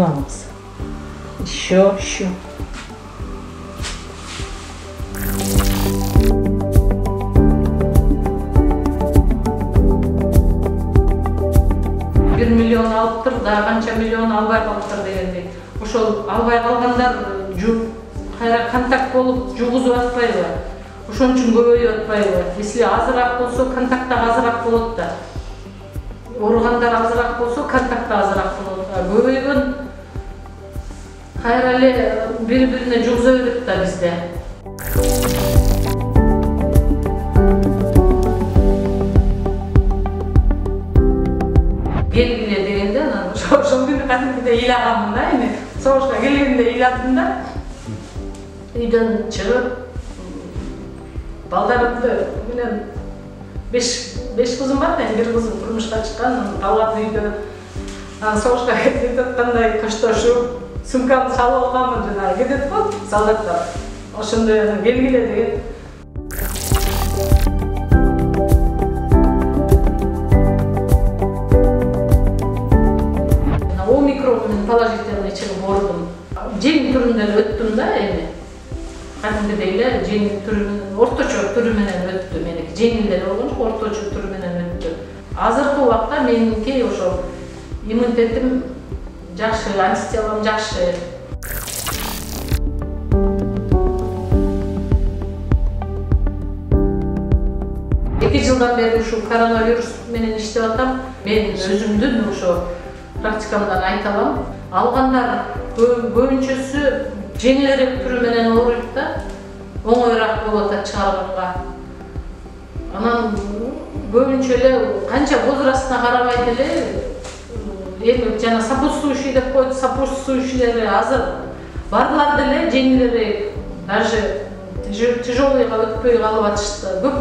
Каймаңыз. Еще. Bir milyon alıp tur, daha kança milyon alбай калыптыр дегендей. Ошол албай калгандар кайра контакт болуп жугузуп атпайбы? Ошон үчүн көбөйүп атпайбы? Если азыраак болсо, контакт да азыраак болот да. Ооругандар азыраак болсо, контакт да азыраак болот. Көбөйгөн кайра эле бири-бирине жугуза берет да бизде. Белгиле дегенде, ошол күнү кадимгиде ыйлаганмын да, эми согушка келгенде ыйладым да. Үйдөн чыгып, балдарымды менен 5 кызым бар да, бир кызым турмушка чыккан, балдар үйдө. Согушка кетип аткандай коштошуп, сумкамды салып алганмын, жана кетет го солдаттар. Ошондой белгиле деген. Омикрон положительный чыгып оорудум. Жеңил түрүндөн өттүм да эми. Кадимгидей эле жеңил түрүнүн орточо түрү менен өттү. Меники жеңил эле болгон жок, орточо түрү менен өттү. Азыркы убакта меники ошо иммунитетим жакшы, антителом жакшы. 2 жылдан бери ушу коронавирус менен иштеп атам. Мен өзүмдүн ошо практикамдан айта алам. Алгандар көбүнчөсү жеңилирээк түрү менен ооруйт да, оңоюраак болуп атат чыгарганга. Анан көбүнчө эле канча возрастына карабай деле эми жана сопутствующий деп коет, сопутствующийлери азыр барлар деле жеңилирээк, даже тяжелыйга өтпөй калып атышты. Көп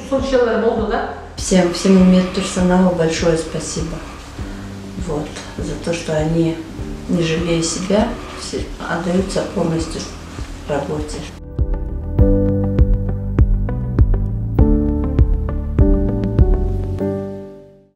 случайлар болду да. Всему медперсоналу большое спасибо. Вот, за то, что они, не жалея себя, отдаются полностью работе.